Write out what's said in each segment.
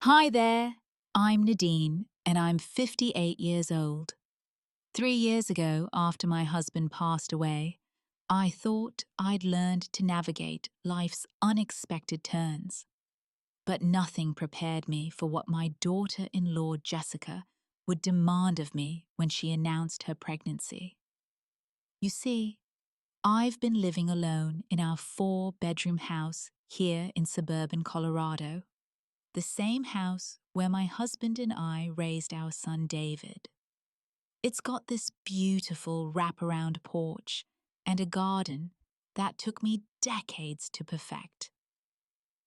Hi there, I'm Nadine and I'm 58 years old. 3 years ago, after my husband passed away, I thought I'd learned to navigate life's unexpected turns. But nothing prepared me for what my daughter-in-law Jessica would demand of me when she announced her pregnancy. You see, I've been living alone in our 4-bedroom house here in suburban Colorado, the same house where my husband and I raised our son David. It's got this beautiful wraparound porch and a garden that took me decades to perfect.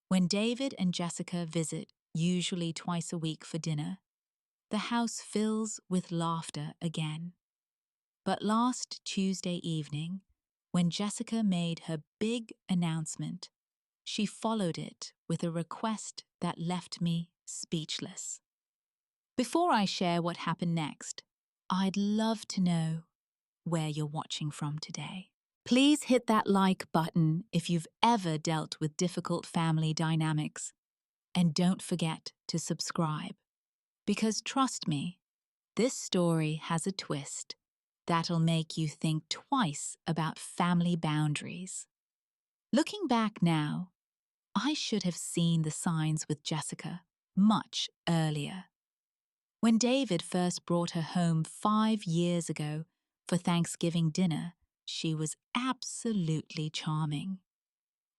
When David and Jessica visit, usually twice a week for dinner, the house fills with laughter again. But last Tuesday evening, when Jessica made her big announcement, she followed it with a request that left me speechless. Before I share what happened next, I'd love to know where you're watching from today. Please hit that like button if you've ever dealt with difficult family dynamics, and don't forget to subscribe. Because trust me, this story has a twist that'll make you think twice about family boundaries. Looking back now, I should have seen the signs with Jessica much earlier. When David first brought her home 5 years ago for Thanksgiving dinner, she was absolutely charming.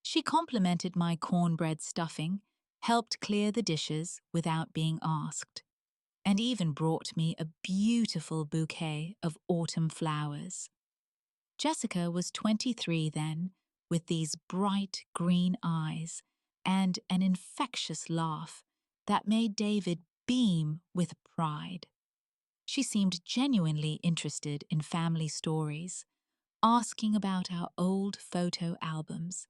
She complimented my cornbread stuffing, helped clear the dishes without being asked, and even brought me a beautiful bouquet of autumn flowers. Jessica was 23 then, with these bright green eyes and an infectious laugh that made David beam with pride. She seemed genuinely interested in family stories, asking about our old photo albums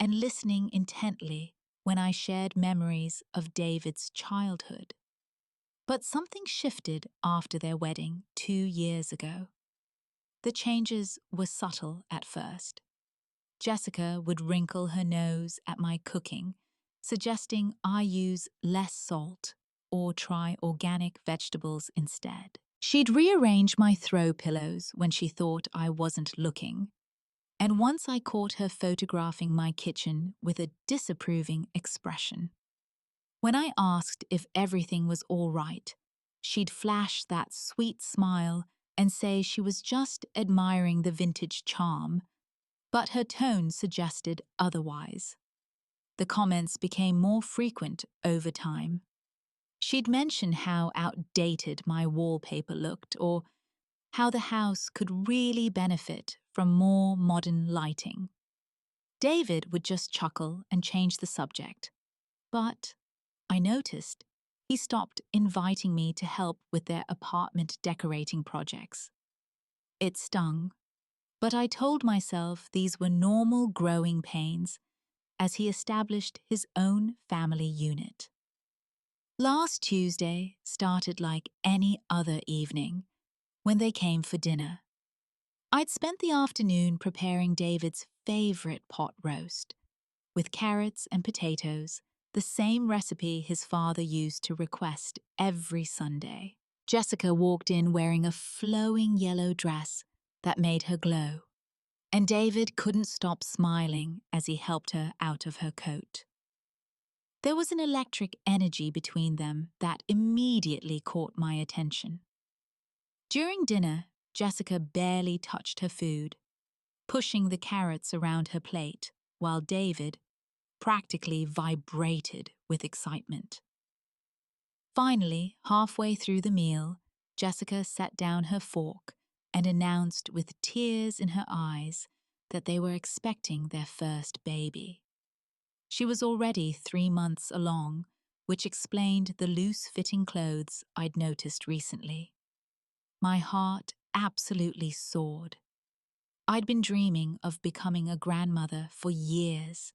and listening intently when I shared memories of David's childhood. But something shifted after their wedding 2 years ago. The changes were subtle at first. Jessica would wrinkle her nose at my cooking, suggesting I use less salt or try organic vegetables instead. She'd rearrange my throw pillows when she thought I wasn't looking, and once I caught her photographing my kitchen with a disapproving expression. When I asked if everything was all right, she'd flash that sweet smile and say she was just admiring the vintage charm, but her tone suggested otherwise. The comments became more frequent over time. She'd mention how outdated my wallpaper looked or how the house could really benefit from more modern lighting. David would just chuckle and change the subject, but I noticed he stopped inviting me to help with their apartment decorating projects. It stung, but I told myself these were normal growing pains as he established his own family unit. Last Tuesday started like any other evening when they came for dinner. I'd spent the afternoon preparing David's favorite pot roast, with carrots and potatoes, the same recipe his father used to request every Sunday. Jessica walked in wearing a flowing yellow dress that made her glow, and David couldn't stop smiling as he helped her out of her coat. There was an electric energy between them that immediately caught my attention. During dinner, Jessica barely touched her food, pushing the carrots around her plate, while David practically vibrated with excitement. Finally, halfway through the meal, Jessica set down her fork and announced with tears in her eyes that they were expecting their first baby. She was already 3 months along, which explained the loose-fitting clothes I'd noticed recently. My heart absolutely soared. I'd been dreaming of becoming a grandmother for years,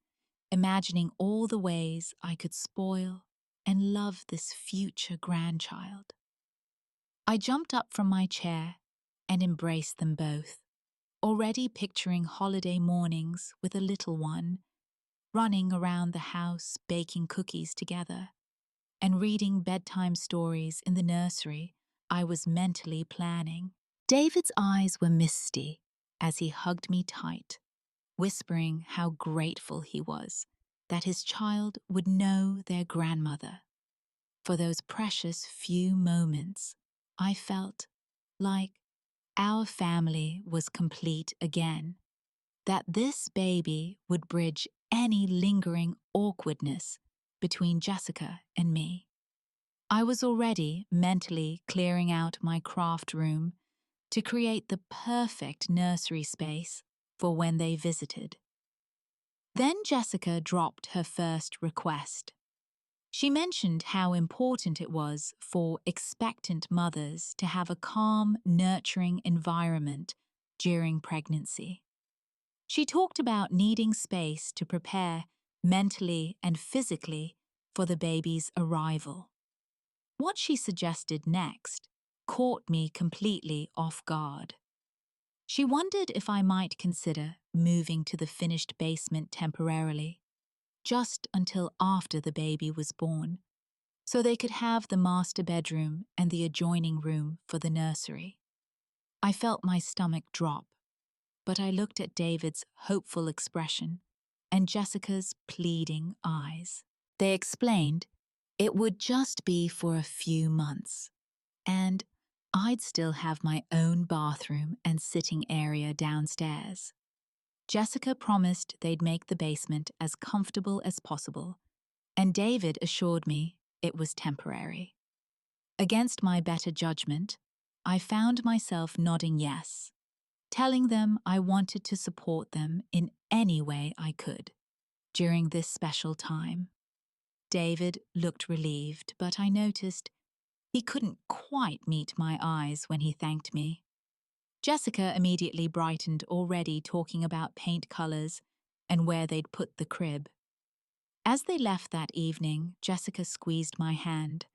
imagining all the ways I could spoil and love this future grandchild. I jumped up from my chair and embraced them both, already picturing holiday mornings with a little one, running around the house baking cookies together. and reading bedtime stories in the nursery I was mentally planning. David's eyes were misty as he hugged me tight, whispering how grateful he was that his child would know their grandmother. For those precious few moments, I felt like our family was complete again, that this baby would bridge any lingering awkwardness between Jessica and me. I was already mentally clearing out my craft room to create the perfect nursery space for when they visited. Then Jessica dropped her first request. She mentioned how important it was for expectant mothers to have a calm, nurturing environment during pregnancy. She talked about needing space to prepare mentally and physically for the baby's arrival. What she suggested next caught me completely off guard. She wondered if I might consider moving to the finished basement temporarily, just until after the baby was born, so they could have the master bedroom and the adjoining room for the nursery. I felt my stomach drop, but I looked at David's hopeful expression and Jessica's pleading eyes. They explained it would just be for a few months, and I'd still have my own bathroom and sitting area downstairs. Jessica promised they'd make the basement as comfortable as possible, and David assured me it was temporary. Against my better judgment, I found myself nodding yes, telling them I wanted to support them in any way I could during this special time. David looked relieved, but I noticed he couldn't quite meet my eyes when he thanked me. Jessica immediately brightened, already talking about paint colors and where they'd put the crib. As they left that evening, Jessica squeezed my hand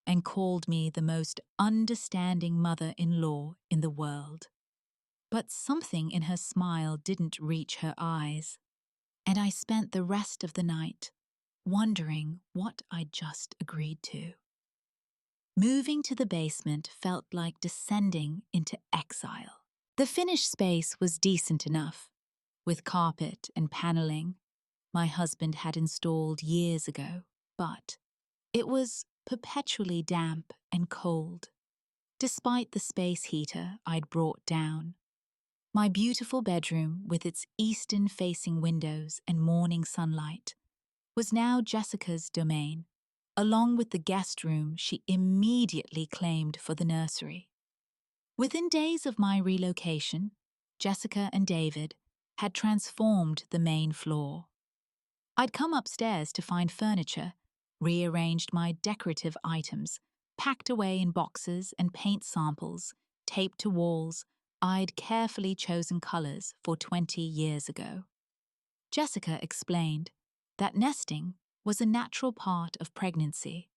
and called me the most understanding mother-in-law in the world. But something in her smile didn't reach her eyes, and I spent the rest of the night wondering what I'd just agreed to. Moving to the basement felt like descending into exile. The finished space was decent enough, with carpet and paneling my husband had installed years ago, but it was perpetually damp and cold, despite the space heater I'd brought down. My beautiful bedroom, with its eastern-facing windows and morning sunlight, was now Jessica's domain, along with the guest room she immediately claimed for the nursery. Within days of my relocation, Jessica and David had transformed the main floor. I'd come upstairs to find furniture, rearranged my decorative items, packed away in boxes and paint samples, taped to walls I'd carefully chosen colors for 20 years ago. Jessica explained that nesting was a natural part of pregnancy,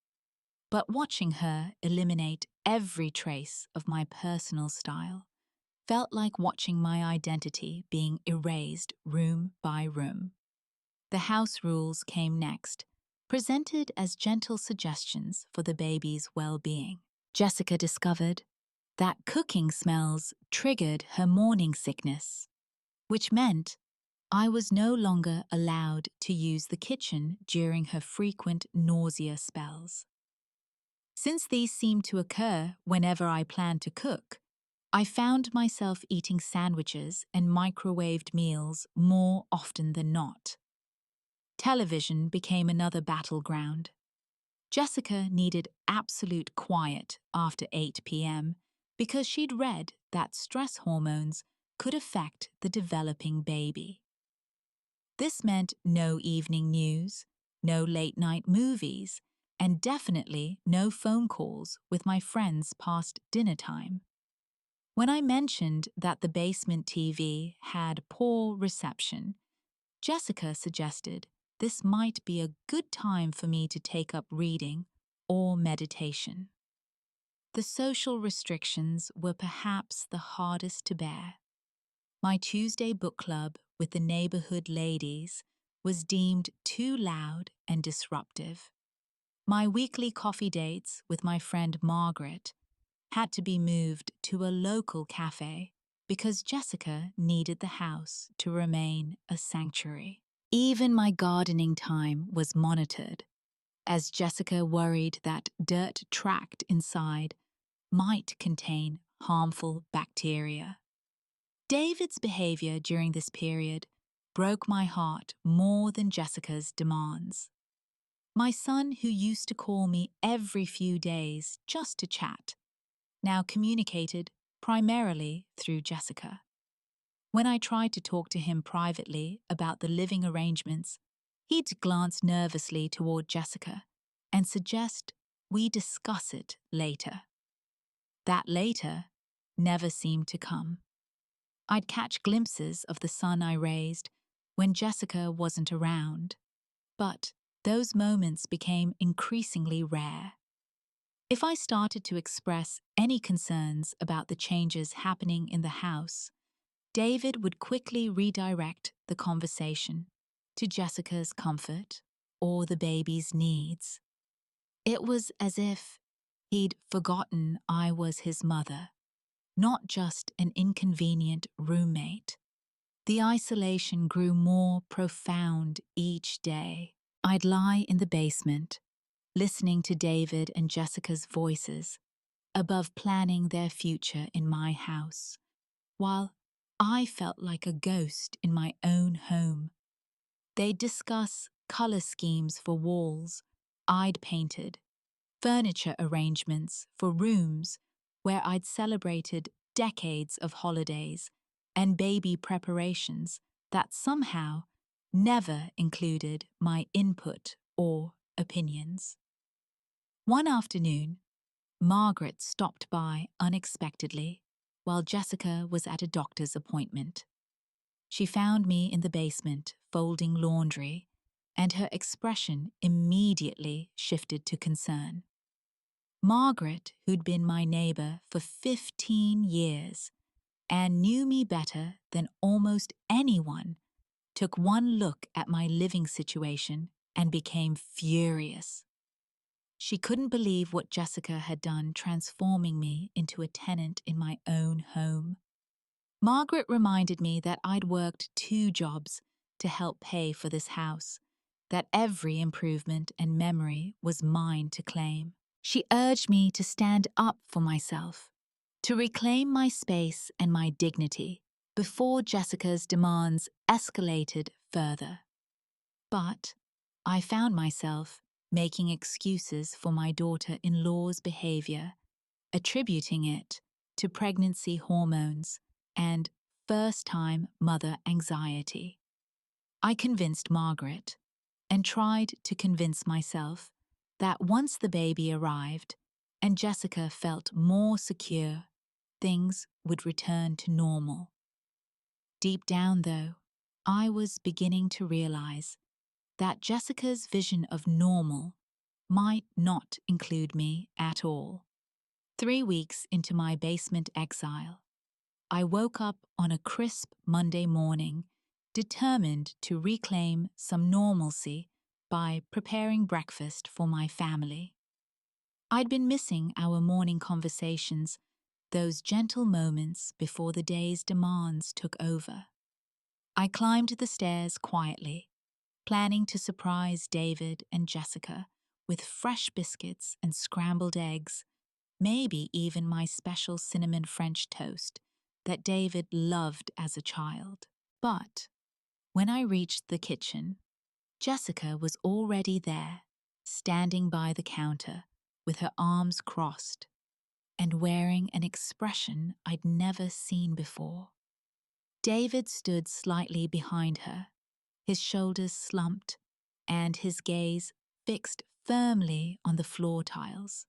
but watching her eliminate every trace of my personal style felt like watching my identity being erased room by room. The house rules came next, presented as gentle suggestions for the baby's well-being. Jessica discovered that cooking smells triggered her morning sickness, which meant I was no longer allowed to use the kitchen during her frequent nausea spells. Since these seemed to occur whenever I planned to cook, I found myself eating sandwiches and microwaved meals more often than not. Television became another battleground. Jessica needed absolute quiet after 8 p.m. because she'd read that stress hormones could affect the developing baby. This meant no evening news, no late-night movies, and definitely no phone calls with my friends past dinner time. When I mentioned that the basement TV had poor reception, Jessica suggested this might be a good time for me to take up reading or meditation. The social restrictions were perhaps the hardest to bear. My Tuesday book club with the neighborhood ladies was deemed too loud and disruptive. My weekly coffee dates with my friend Margaret had to be moved to a local cafe because Jessica needed the house to remain a sanctuary. Even my gardening time was monitored, as Jessica worried that dirt tracked inside might contain harmful bacteria. David's behavior during this period broke my heart more than Jessica's demands. My son, who used to call me every few days just to chat, now communicated primarily through Jessica. When I tried to talk to him privately about the living arrangements, he'd glance nervously toward Jessica and suggest we discuss it later. That later never seemed to come. I'd catch glimpses of the son I raised when Jessica wasn't around, but those moments became increasingly rare. If I started to express any concerns about the changes happening in the house, David would quickly redirect the conversation to Jessica's comfort or the baby's needs. It was as if he'd forgotten I was his mother, not just an inconvenient roommate. The isolation grew more profound each day. I'd lie in the basement, listening to David and Jessica's voices, above planning their future in my house, while I felt like a ghost in my own home. They'd discuss color schemes for walls I'd painted, furniture arrangements for rooms where I'd celebrated decades of holidays, and baby preparations that somehow never included my input or opinions. One afternoon, Margaret stopped by unexpectedly while Jessica was at a doctor's appointment. She found me in the basement folding laundry, and her expression immediately shifted to concern. Margaret, who'd been my neighbor for 15 years and knew me better than almost anyone, took one look at my living situation and became furious. She couldn't believe what Jessica had done, transforming me into a tenant in my own home. Margaret reminded me that I'd worked 2 jobs to help pay for this house, that every improvement and memory was mine to claim. She urged me to stand up for myself, to reclaim my space and my dignity before Jessica's demands escalated further. But I found myself making excuses for my daughter-in-law's behavior, attributing it to pregnancy hormones and first-time mother anxiety. I convinced Margaret, and tried to convince myself, that once the baby arrived and Jessica felt more secure, things would return to normal. Deep down, though, I was beginning to realize that Jessica's vision of normal might not include me at all. 3 weeks into my basement exile, I woke up on a crisp Monday morning, determined to reclaim some normalcy by preparing breakfast for my family. I'd been missing our morning conversations, those gentle moments before the day's demands took over. I climbed the stairs quietly, planning to surprise David and Jessica with fresh biscuits and scrambled eggs, maybe even my special cinnamon French toast that David loved as a child. But when I reached the kitchen, Jessica was already there, standing by the counter with her arms crossed and wearing an expression I'd never seen before. David stood slightly behind her, his shoulders slumped and his gaze fixed firmly on the floor tiles.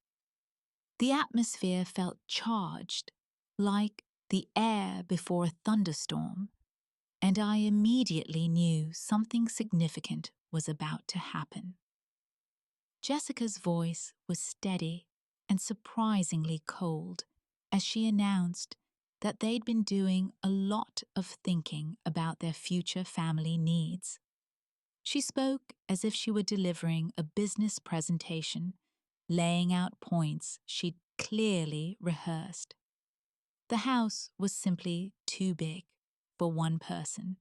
The atmosphere felt charged, like the air before a thunderstorm, and I immediately knew something significant was about to happen. Jessica's voice was steady and surprisingly cold as she announced that they'd been doing a lot of thinking about their future family needs. She spoke as if she were delivering a business presentation, laying out points she'd clearly rehearsed. The house was simply too big for one person,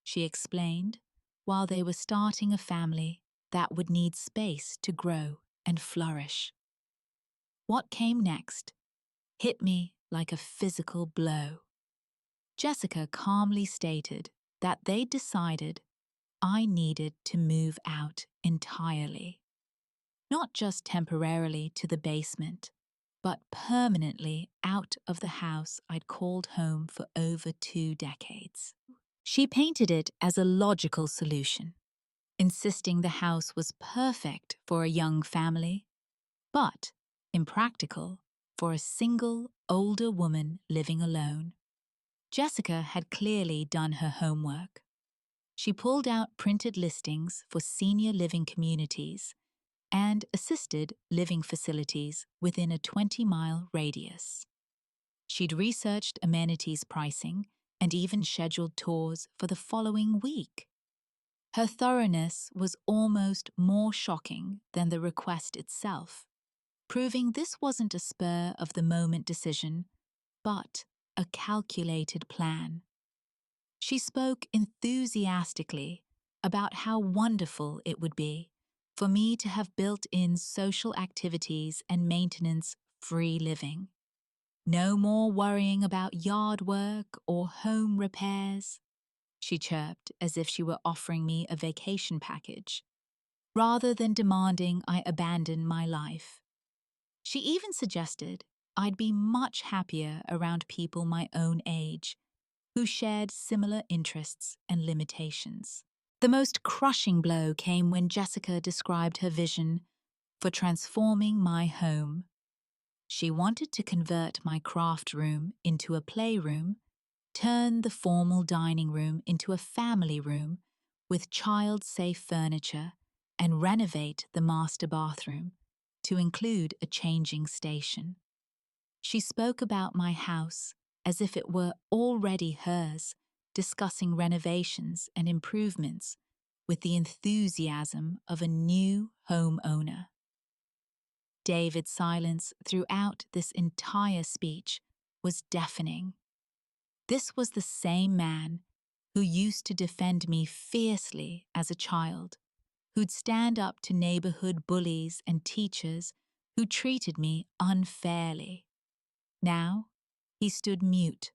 she explained, while they were starting a family that would need space to grow and flourish. What came next hit me like a physical blow. Jessica calmly stated that they'd decided I needed to move out entirely, not just temporarily to the basement, but permanently out of the house I'd called home for over 2 decades. She painted it as a logical solution, insisting the house was perfect for a young family, but impractical for a single, older woman living alone. Jessica had clearly done her homework. She pulled out printed listings for senior living communities and assisted living facilities within a 20-mile radius. She'd researched amenities pricing and even scheduled tours for the following week. Her thoroughness was almost more shocking than the request itself, proving this wasn't a spur-of-the-moment decision, but a calculated plan. She spoke enthusiastically about how wonderful it would be for me to have built-in social activities and maintenance-free living. No more worrying about yard work or home repairs, she chirped as if she were offering me a vacation package, rather than demanding I abandon my life. She even suggested I'd be much happier around people my own age, who shared similar interests and limitations. The most crushing blow came when Jessica described her vision for transforming my home. She wanted to convert my craft room into a playroom, turn the formal dining room into a family room with child-safe furniture, and renovate the master bathroom to include a changing station. She spoke about my house as if it were already hers, discussing renovations and improvements with the enthusiasm of a new homeowner. David's silence throughout this entire speech was deafening. This was the same man who used to defend me fiercely as a child, who'd stand up to neighborhood bullies and teachers who treated me unfairly. Now, he stood mute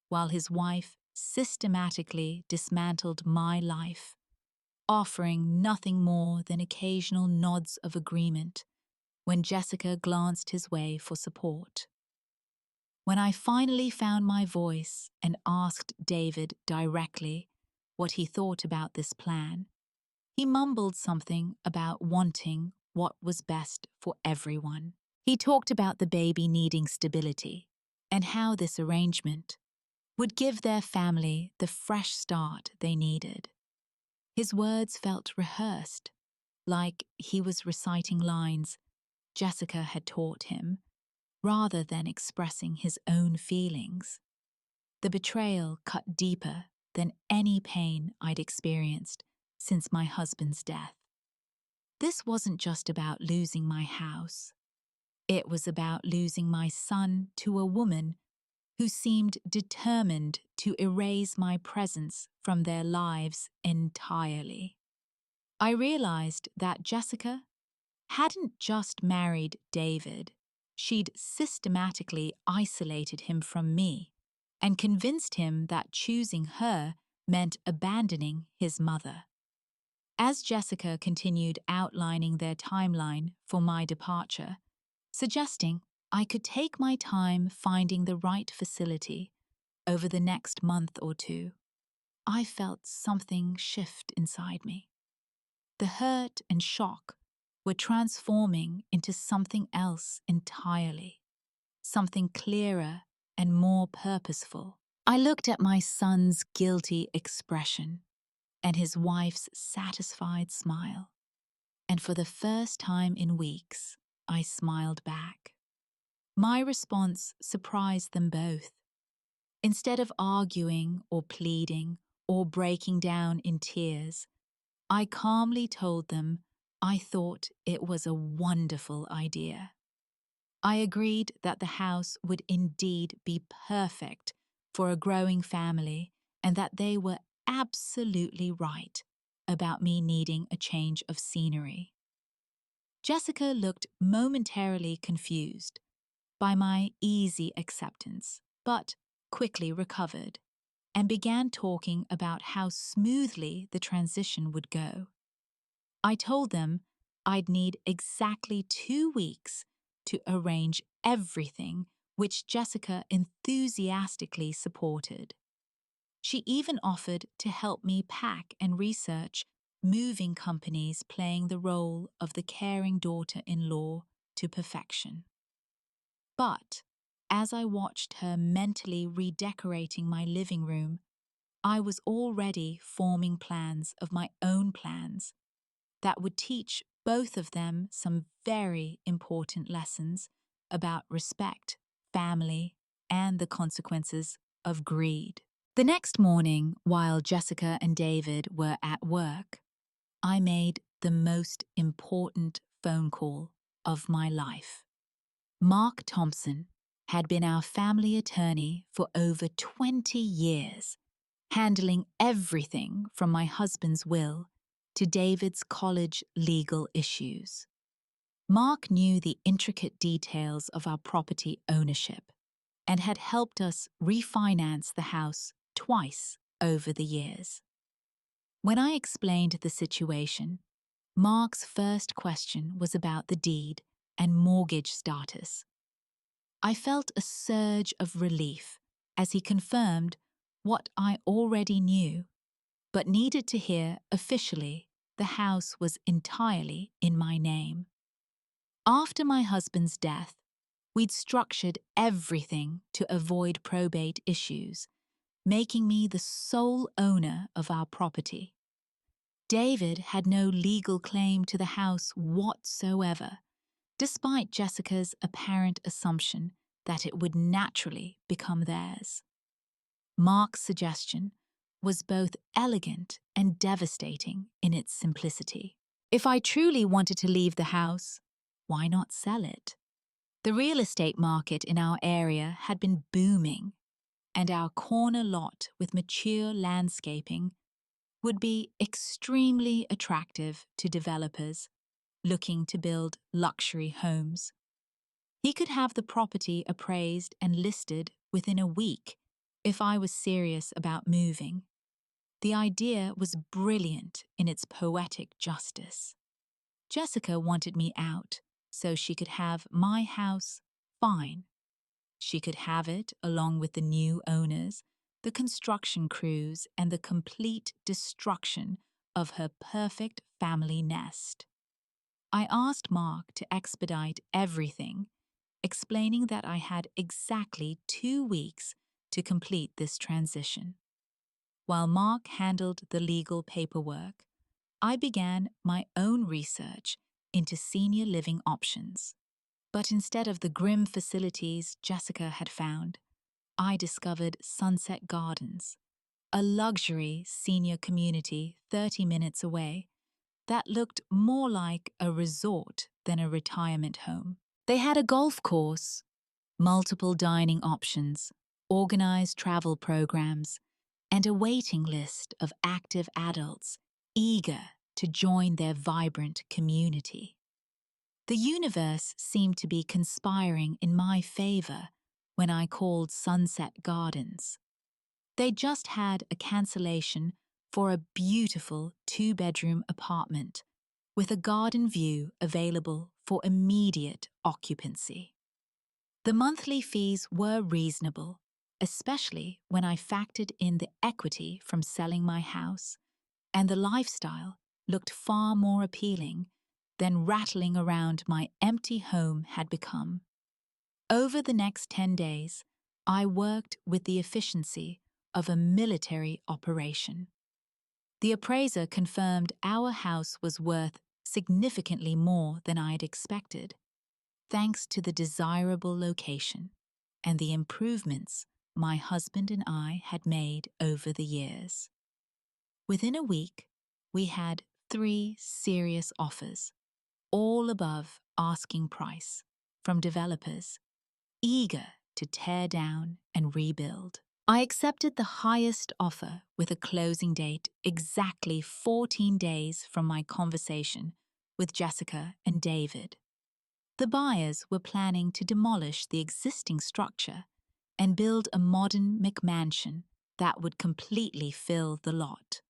while his wife systematically dismantled my life, offering nothing more than occasional nods of agreement when Jessica glanced his way for support. When I finally found my voice and asked David directly what he thought about this plan, he mumbled something about wanting what was best for everyone. He talked about the baby needing stability and how this arrangement would give their family the fresh start they needed. His words felt rehearsed, like he was reciting lines Jessica had taught him, rather than expressing his own feelings. The betrayal cut deeper than any pain I'd experienced since my husband's death. This wasn't just about losing my house. It was about losing my son to a woman who seemed determined to erase my presence from their lives entirely. I realized that Jessica hadn't just married David, she'd systematically isolated him from me and convinced him that choosing her meant abandoning his mother. As Jessica continued outlining their timeline for my departure, suggesting I could take my time finding the right facility over the next month or two, I felt something shift inside me. The hurt and shock were transforming into something else entirely, something clearer and more purposeful. I looked at my son's guilty expression and his wife's satisfied smile, and for the first time in weeks, I smiled back. My response surprised them both. Instead of arguing or pleading or breaking down in tears, I calmly told them I thought it was a wonderful idea. I agreed that the house would indeed be perfect for a growing family and that they were absolutely right about me needing a change of scenery. Jessica looked momentarily confused by my easy acceptance, but quickly recovered and began talking about how smoothly the transition would go. I told them I'd need exactly 2 weeks to arrange everything, which Jessica enthusiastically supported. She even offered to help me pack and research moving companies playing the role of the caring daughter-in-law to perfection. But as I watched her mentally redecorating my living room, I was already forming plans of my own plans that would teach both of them some very important lessons about respect, family, and the consequences of greed. The next morning, while Jessica and David were at work, I made the most important phone call of my life. Mark Thompson had been our family attorney for over 20 years, handling everything from my husband's will to David's college legal issues. Mark knew the intricate details of our property ownership and had helped us refinance the house twice over the years. When I explained the situation, Mark's first question was about the deed and mortgage status. I felt a surge of relief as he confirmed what I already knew, but needed to hear officially the house was entirely in my name. After my husband's death, we'd structured everything to avoid probate issues, making me the sole owner of our property. David had no legal claim to the house whatsoever, despite Jessica's apparent assumption that it would naturally become theirs. Mark's suggestion was both elegant and devastating in its simplicity. If I truly wanted to leave the house, why not sell it? The real estate market in our area had been booming, and our corner lot with mature landscaping would be extremely attractive to developers looking to build luxury homes. He could have the property appraised and listed within a week if I was serious about moving. The idea was brilliant in its poetic justice. Jessica wanted me out so she could have my house, fine. She could have it along with the new owners, the construction crews, and the complete destruction of her perfect family nest. I asked Mark to expedite everything, explaining that I had exactly 2 weeks to complete this transition. While Mark handled the legal paperwork, I began my own research into senior living options. But instead of the grim facilities Jessica had found, I discovered Sunset Gardens, a luxury senior community 30 minutes away that looked more like a resort than a retirement home. They had a golf course, multiple dining options, organized travel programs, and a waiting list of active adults eager to join their vibrant community. The universe seemed to be conspiring in my favor when I called Sunset Gardens. They just had a cancellation for a beautiful 2-bedroom apartment with a garden view available for immediate occupancy. The monthly fees were reasonable, especially when I factored in the equity from selling my house, and the lifestyle looked far more appealing than rattling around my empty home had become. Over the next 10 days, I worked with the efficiency of a military operation. The appraiser confirmed our house was worth significantly more than I had expected, thanks to the desirable location and the improvements my husband and I had made over the years. Within a week, we had 3 serious offers, all above asking price, from developers eager to tear down and rebuild. I accepted the highest offer with a closing date exactly 14 days from my conversation with Jessica and David. The buyers were planning to demolish the existing structure and build a modern McMansion that would completely fill the lot.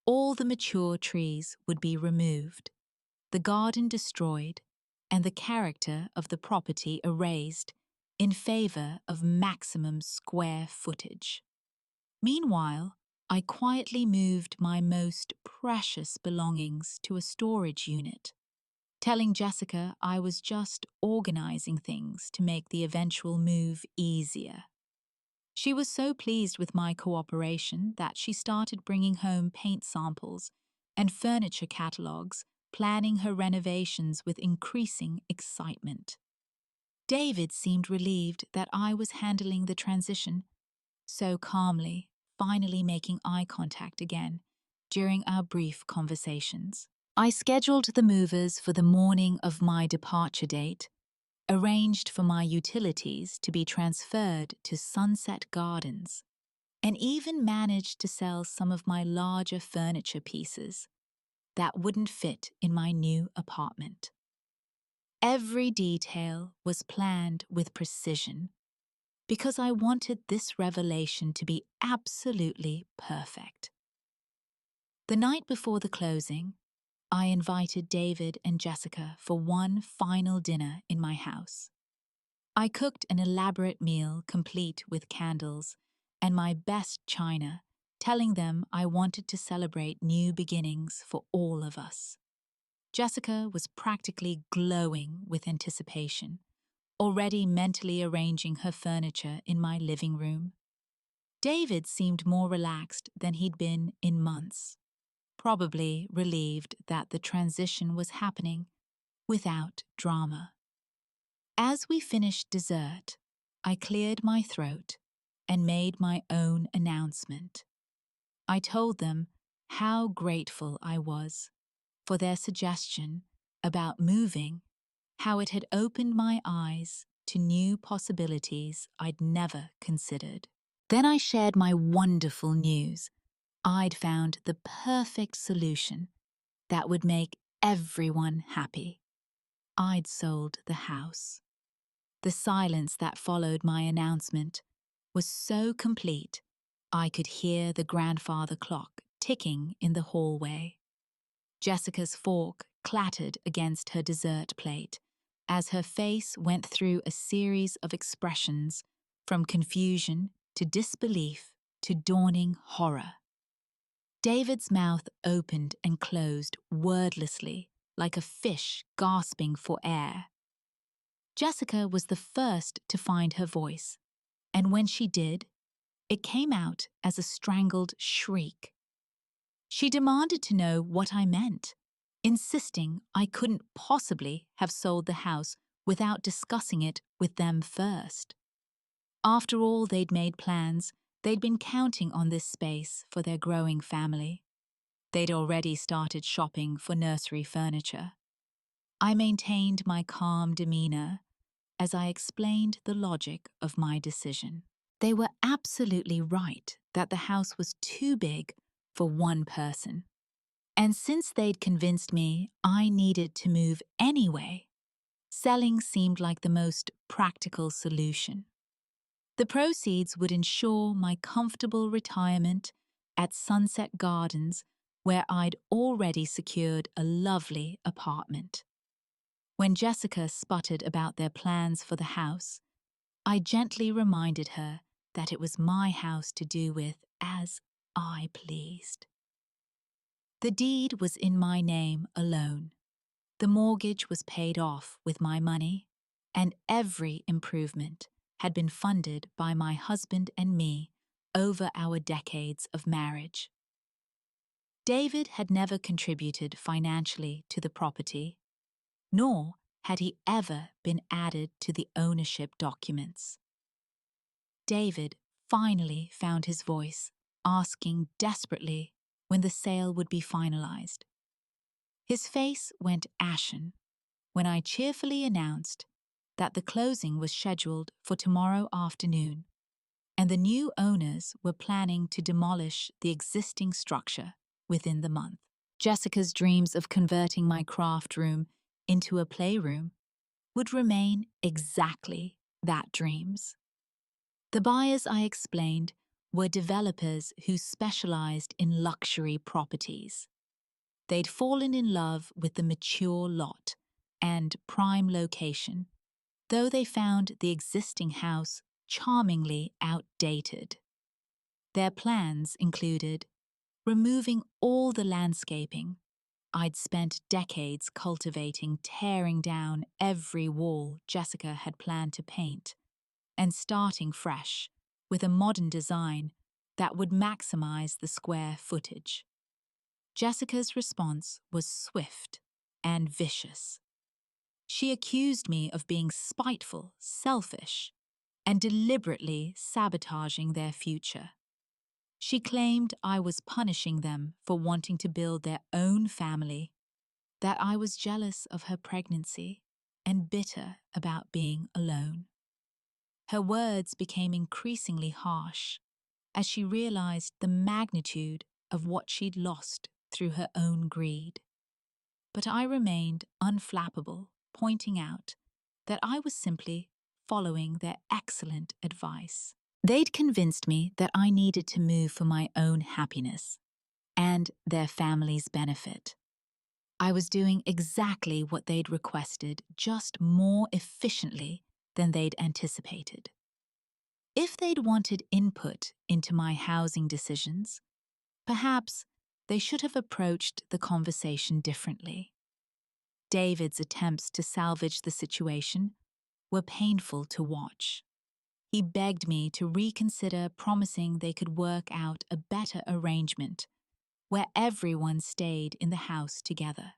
All the mature trees would be removed, the garden destroyed, and the character of the property erased in favor of maximum square footage. Meanwhile, I quietly moved my most precious belongings to a storage unit, telling Jessica I was just organizing things to make the eventual move easier. She was so pleased with my cooperation that she started bringing home paint samples and furniture catalogs, planning her renovations with increasing excitement. David seemed relieved that I was handling the transition so calmly, finally making eye contact again during our brief conversations. I scheduled the movers for the morning of my departure date, arranged for my utilities to be transferred to Sunset Gardens, and even managed to sell some of my larger furniture pieces that wouldn't fit in my new apartment. Every detail was planned with precision because I wanted this revelation to be absolutely perfect. The night before the closing, I invited David and Jessica for one final dinner in my house. I cooked an elaborate meal complete with candles and my best china, telling them I wanted to celebrate new beginnings for all of us. Jessica was practically glowing with anticipation, already mentally arranging her furniture in my living room. David seemed more relaxed than he'd been in months, probably relieved that the transition was happening without drama. As we finished dessert, I cleared my throat and made my own announcement. I told them how grateful I was for their suggestion about moving, how it had opened my eyes to new possibilities I'd never considered. Then I shared my wonderful news. I'd found the perfect solution that would make everyone happy. I'd sold the house. The silence that followed my announcement was so complete, I could hear the grandfather clock ticking in the hallway. Jessica's fork clattered against her dessert plate as her face went through a series of expressions from confusion to disbelief to dawning horror. David's mouth opened and closed wordlessly, like a fish gasping for air. Jessica was the first to find her voice, and when she did, it came out as a strangled shriek. She demanded to know what I meant, insisting I couldn't possibly have sold the house without discussing it with them first. After all, they'd made plans. They'd been counting on this space for their growing family. They'd already started shopping for nursery furniture. I maintained my calm demeanor as I explained the logic of my decision. They were absolutely right that the house was too big for one person. And since they'd convinced me I needed to move anyway, selling seemed like the most practical solution. The proceeds would ensure my comfortable retirement at Sunset Gardens, where I'd already secured a lovely apartment. When Jessica sputtered about their plans for the house, I gently reminded her that it was my house to do with as I pleased. The deed was in my name alone. The mortgage was paid off with my money, and every improvement had been funded by my husband and me over our decades of marriage. David had never contributed financially to the property, nor had he ever been added to the ownership documents. David finally found his voice, asking desperately when the sale would be finalized. His face went ashen when I cheerfully announced that the closing was scheduled for tomorrow afternoon, and the new owners were planning to demolish the existing structure within the month. Jessica's dreams of converting my craft room into a playroom would remain exactly that dreams. The buyers, I explained, were developers who specialized in luxury properties. They'd fallen in love with the mature lot and prime location, though they found the existing house charmingly outdated. Their plans included removing all the landscaping I'd spent decades cultivating, tearing down every wall Jessica had planned to paint, and starting fresh with a modern design that would maximize the square footage. Jessica's response was swift and vicious. She accused me of being spiteful, selfish, and deliberately sabotaging their future. She claimed I was punishing them for wanting to build their own family, that I was jealous of her pregnancy and bitter about being alone. Her words became increasingly harsh as she realized the magnitude of what she'd lost through her own greed. But I remained unflappable, pointing out that I was simply following their excellent advice. They'd convinced me that I needed to move for my own happiness and their family's benefit. I was doing exactly what they'd requested, just more efficiently than they'd anticipated. If they'd wanted input into my housing decisions, perhaps they should have approached the conversation differently. David's attempts to salvage the situation were painful to watch. He begged me to reconsider, promising they could work out a better arrangement where everyone stayed in the house together.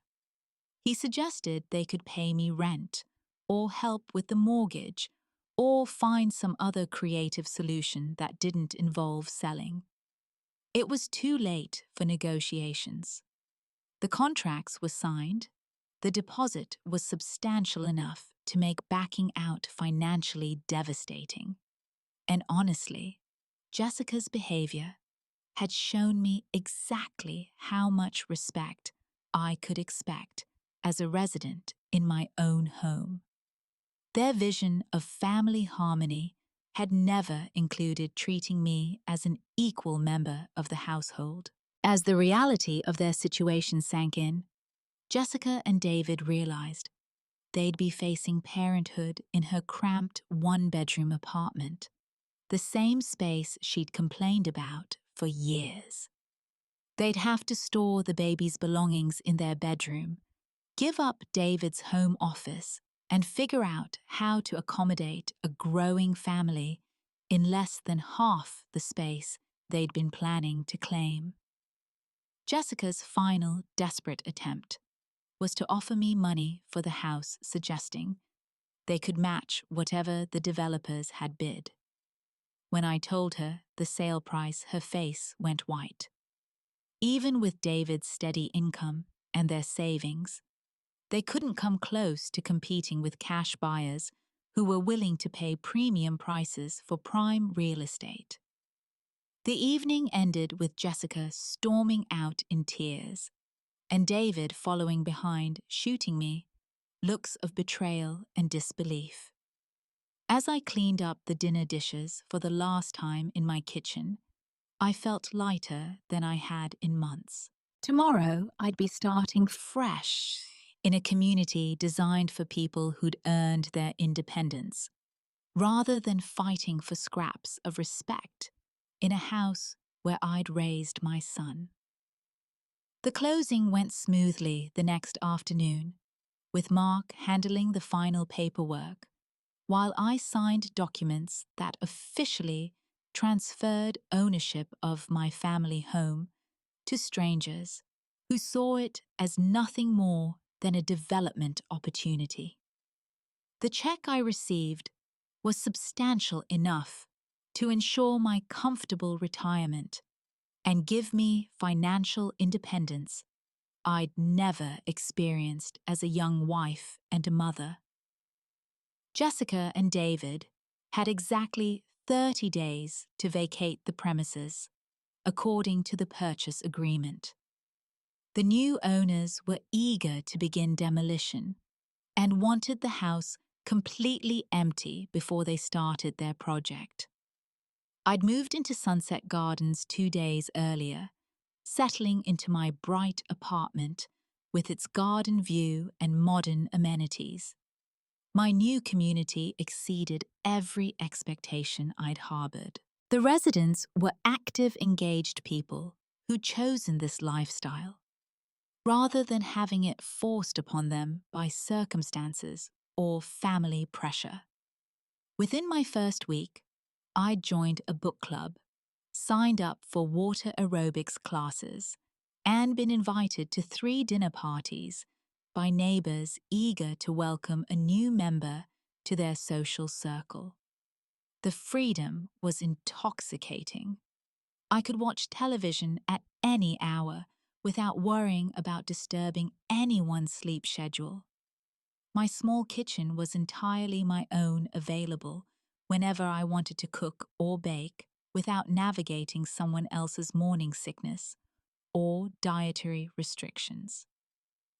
He suggested they could pay me rent, or help with the mortgage, or find some other creative solution that didn't involve selling. It was too late for negotiations. The contracts were signed. The deposit was substantial enough to make backing out financially devastating. And honestly, Jessica's behavior had shown me exactly how much respect I could expect as a resident in my own home. Their vision of family harmony had never included treating me as an equal member of the household. As the reality of their situation sank in, Jessica and David realized they'd be facing parenthood in her cramped one-bedroom apartment, the same space she'd complained about for years. They'd have to store the baby's belongings in their bedroom, give up David's home office, and figure out how to accommodate a growing family in less than half the space they'd been planning to claim. Jessica's final desperate attempt was to offer me money for the house, suggesting they could match whatever the developers had bid. When I told her the sale price, her face went white. Even with David's steady income and their savings, they couldn't come close to competing with cash buyers who were willing to pay premium prices for prime real estate. The evening ended with Jessica storming out in tears, and David following behind, shooting me looks of betrayal and disbelief. As I cleaned up the dinner dishes for the last time in my kitchen, I felt lighter than I had in months. Tomorrow, I'd be starting fresh in a community designed for people who'd earned their independence, rather than fighting for scraps of respect in a house where I'd raised my son. The closing went smoothly the next afternoon, with Mark handling the final paperwork, while I signed documents that officially transferred ownership of my family home to strangers who saw it as nothing more than a development opportunity. The check I received was substantial enough to ensure my comfortable retirement and give me financial independence I'd never experienced as a young wife and a mother. Jessica and David had exactly 30 days to vacate the premises, according to the purchase agreement. The new owners were eager to begin demolition and wanted the house completely empty before they started their project. I'd moved into Sunset Gardens 2 days earlier, settling into my bright apartment with its garden view and modern amenities. My new community exceeded every expectation I'd harbored. The residents were active, engaged people who'd chosen this lifestyle, rather than having it forced upon them by circumstances or family pressure. Within my first week, I'd joined a book club, signed up for water aerobics classes, and been invited to 3 dinner parties by neighbors eager to welcome a new member to their social circle. The freedom was intoxicating. I could watch television at any hour without worrying about disturbing anyone's sleep schedule. My small kitchen was entirely my own, available whenever I wanted to cook or bake without navigating someone else's morning sickness or dietary restrictions.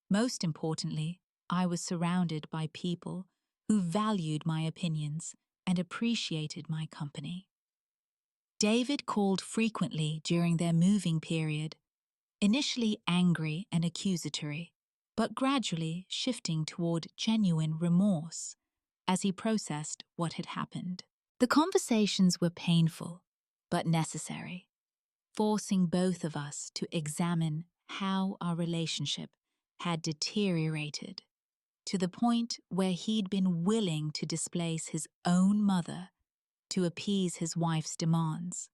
Most importantly, I was surrounded by people who valued my opinions and appreciated my company. David called frequently during their moving period, initially angry and accusatory, but gradually shifting toward genuine remorse as he processed what had happened. The conversations were painful, but necessary, forcing both of us to examine how our relationship had deteriorated to the point where he'd been willing to displace his own mother to appease his wife's demands.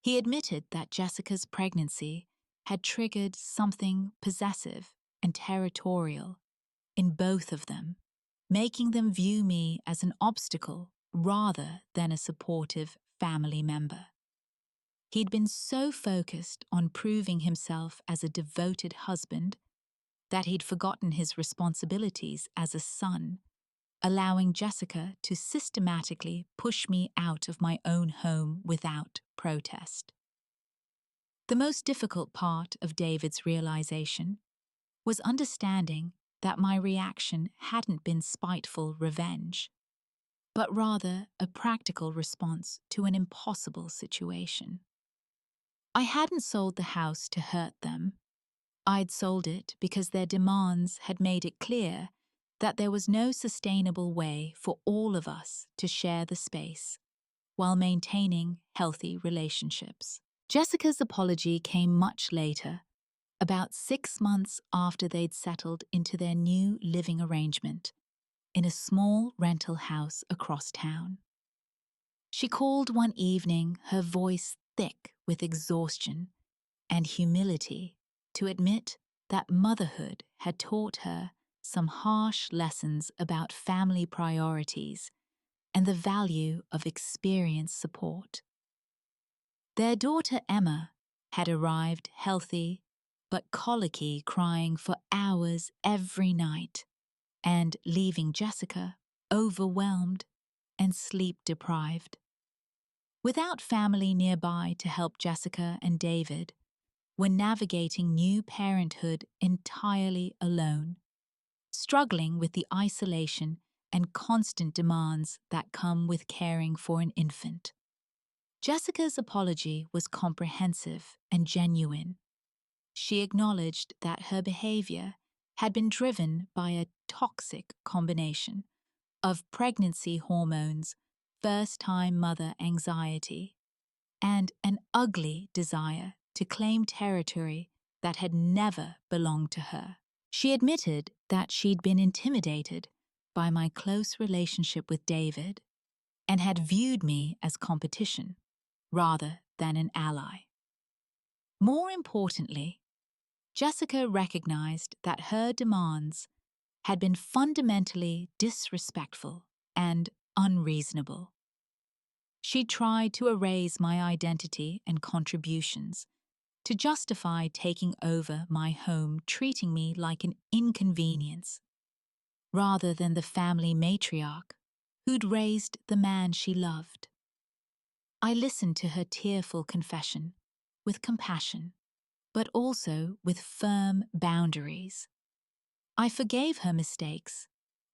He admitted that Jessica's pregnancy had triggered something possessive and territorial in both of them, making them view me as an obstacle rather than a supportive family member. He'd been so focused on proving himself as a devoted husband that he'd forgotten his responsibilities as a son, allowing Jessica to systematically push me out of my own home without protest. The most difficult part of David's realization was understanding that my reaction hadn't been spiteful revenge, but rather a practical response to an impossible situation. I hadn't sold the house to hurt them. I'd sold it because their demands had made it clear that there was no sustainable way for all of us to share the space while maintaining healthy relationships. Jessica's apology came much later, about 6 months after they'd settled into their new living arrangement in a small rental house across town. She called one evening, her voice thick with exhaustion and humility, to admit that motherhood had taught her some harsh lessons about family priorities and the value of experienced support. Their daughter Emma had arrived healthy but colicky, crying for hours every night, and leaving Jessica overwhelmed and sleep-deprived. Without family nearby to help Jessica and David, were navigating new parenthood entirely alone, struggling with the isolation and constant demands that come with caring for an infant. Jessica's apology was comprehensive and genuine. She acknowledged that her behavior had been driven by a toxic combination of pregnancy hormones, first-time mother anxiety, and an ugly desire to claim territory that had never belonged to her. She admitted that she'd been intimidated by my close relationship with David and had viewed me as competition rather than an ally. More importantly, Jessica recognized that her demands had been fundamentally disrespectful and unreasonable. She tried to erase my identity and contributions, to justify taking over my home, treating me like an inconvenience, rather than the family matriarch who'd raised the man she loved. I listened to her tearful confession with compassion, but also with firm boundaries. I forgave her mistakes,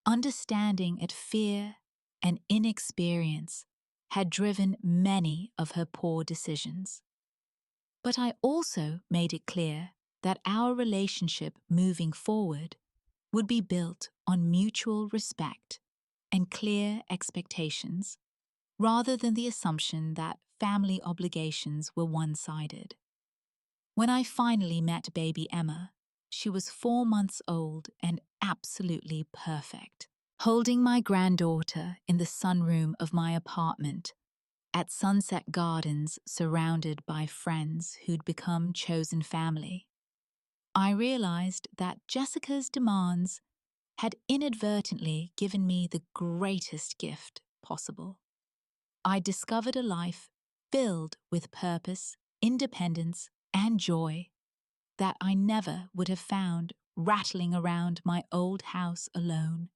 understanding that fear and inexperience had driven many of her poor decisions. But I also made it clear that our relationship moving forward would be built on mutual respect and clear expectations, rather than the assumption that family obligations were one-sided. When I finally met baby Emma, she was 4 months old and absolutely perfect. Holding my granddaughter in the sunroom of my apartment at Sunset Gardens, surrounded by friends who'd become chosen family, I realized that Jessica's demands had inadvertently given me the greatest gift possible. I discovered a life filled with purpose, independence, and joy that I never would have found rattling around my old house alone.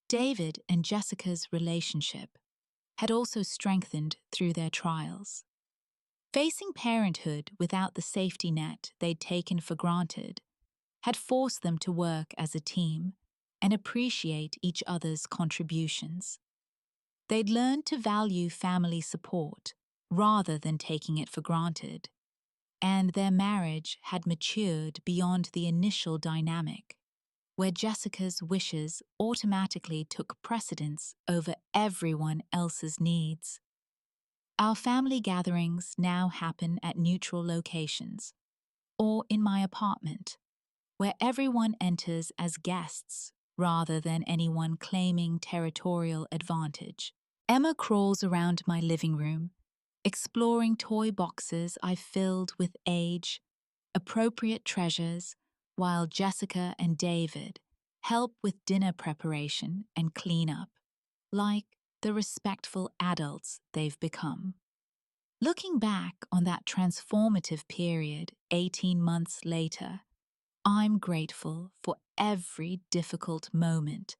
David and Jessica's relationship had also strengthened through their trials. Facing parenthood without the safety net they'd taken for granted had forced them to work as a team and appreciate each other's contributions. They'd learned to value family support rather than taking it for granted, and their marriage had matured beyond the initial dynamic, where Jessica's wishes automatically took precedence over everyone else's needs. Our family gatherings now happen at neutral locations, or in my apartment, where everyone enters as guests rather than anyone claiming territorial advantage. Emma crawls around my living room, exploring toy boxes I've filled with age-appropriate treasures, while Jessica and David help with dinner preparation and cleanup, like the respectful adults they've become. Looking back on that transformative period 18 months later, I'm grateful for every difficult moment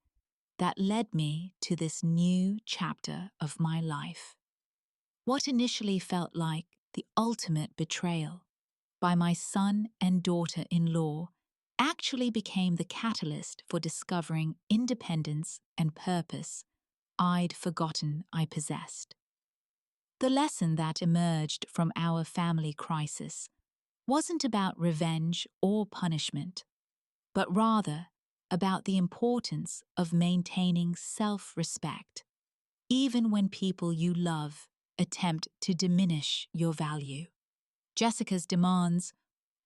that led me to this new chapter of my life. What initially felt like the ultimate betrayal by my son and daughter-in-law actually became the catalyst for discovering independence and purpose I'd forgotten I possessed. The lesson that emerged from our family crisis wasn't about revenge or punishment, but rather about the importance of maintaining self-respect, even when people you love attempt to diminish your value. Jessica's demands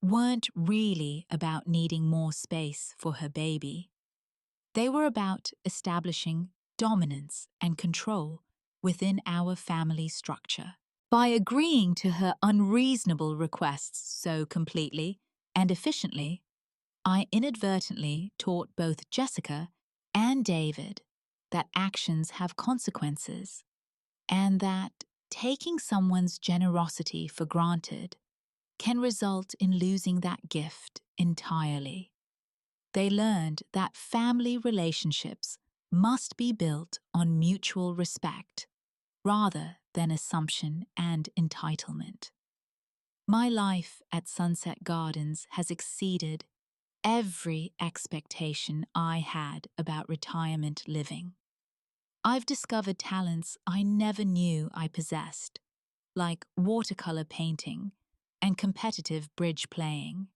weren't really about needing more space for her baby. They were about establishing dominance and control within our family structure. By agreeing to her unreasonable requests so completely and efficiently, I inadvertently taught both Jessica and David that actions have consequences, and that taking someone's generosity for granted can result in losing that gift entirely. They learned that family relationships must be built on mutual respect rather than assumption and entitlement. My life at Sunset Gardens has exceeded every expectation I had about retirement living. I've discovered talents I never knew I possessed, like watercolor painting and competitive bridge playing.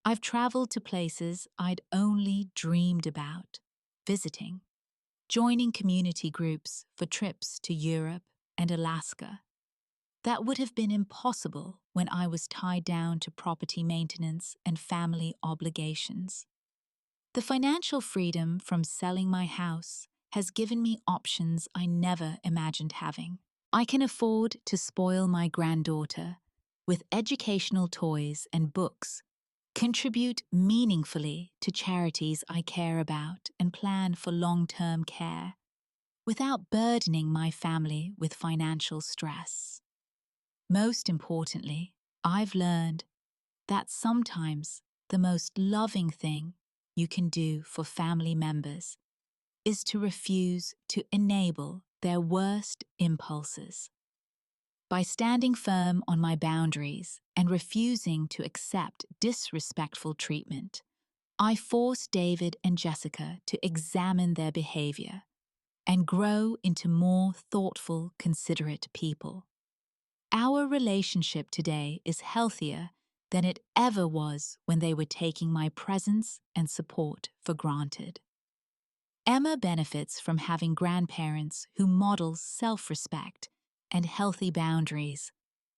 I've traveled to places I'd only dreamed about visiting, joining community groups for trips to Europe and Alaska that would have been impossible when I was tied down to property maintenance and family obligations. The financial freedom from selling my house has given me options I never imagined having. I can afford to spoil my granddaughter with educational toys and books, contribute meaningfully to charities I care about, and plan for long-term care without burdening my family with financial stress. Most importantly, I've learned that sometimes the most loving thing you can do for family members is to refuse to enable their worst impulses. By standing firm on my boundaries and refusing to accept disrespectful treatment, I forced David and Jessica to examine their behavior and grow into more thoughtful, considerate people. Our relationship today is healthier than it ever was when they were taking my presence and support for granted. Emma benefits from having grandparents who model self-respect and healthy boundaries,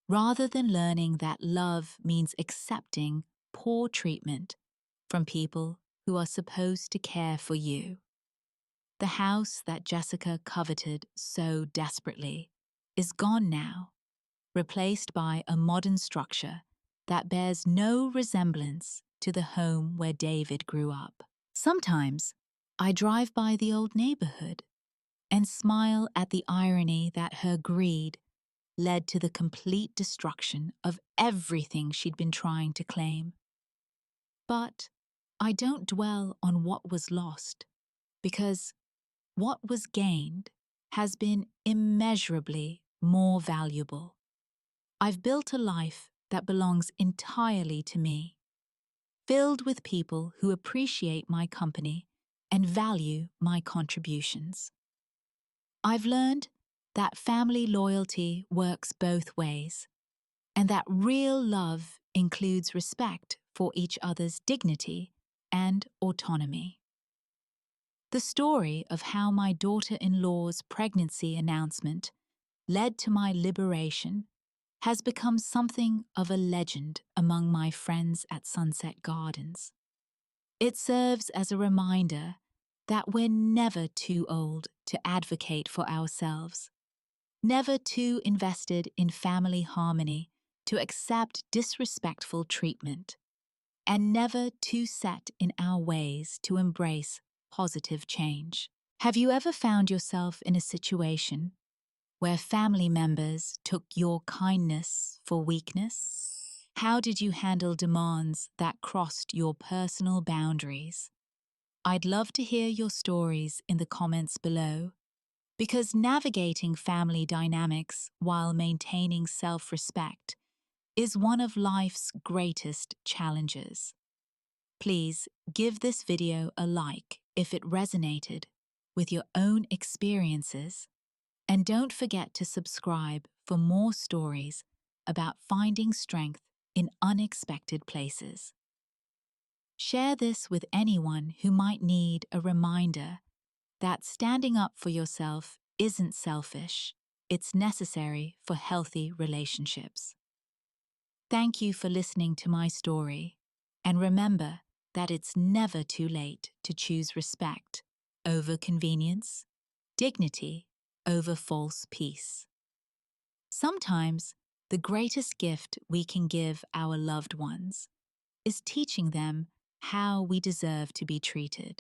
rather than learning that love means accepting poor treatment from people who are supposed to care for you. The house that Jessica coveted so desperately is gone now, replaced by a modern structure that bears no resemblance to the home where David grew up. Sometimes I drive by the old neighborhood and smile at the irony that her greed led to the complete destruction of everything she'd been trying to claim. But I don't dwell on what was lost, because what was gained has been immeasurably more valuable. I've built a life that belongs entirely to me, filled with people who appreciate my company and value my contributions. I've learned that family loyalty works both ways, and that real love includes respect for each other's dignity and autonomy. The story of how my daughter-in-law's pregnancy announcement led to my liberation has become something of a legend among my friends at Sunset Gardens. It serves as a reminder that we're never too old to advocate for ourselves, never too invested in family harmony to accept disrespectful treatment, and never too set in our ways to embrace positive change. Have you ever found yourself in a situation where family members took your kindness for weakness? How did you handle demands that crossed your personal boundaries? I'd love to hear your stories in the comments below, because navigating family dynamics while maintaining self-respect is one of life's greatest challenges. Please give this video a like if it resonated with your own experiences, and don't forget to subscribe for more stories about finding strength in unexpected places. Share this with anyone who might need a reminder that standing up for yourself isn't selfish, it's necessary for healthy relationships. Thank you for listening to my story, and remember that it's never too late to choose respect over convenience, dignity over false peace. Sometimes the greatest gift we can give our loved ones is teaching them how we deserve to be treated.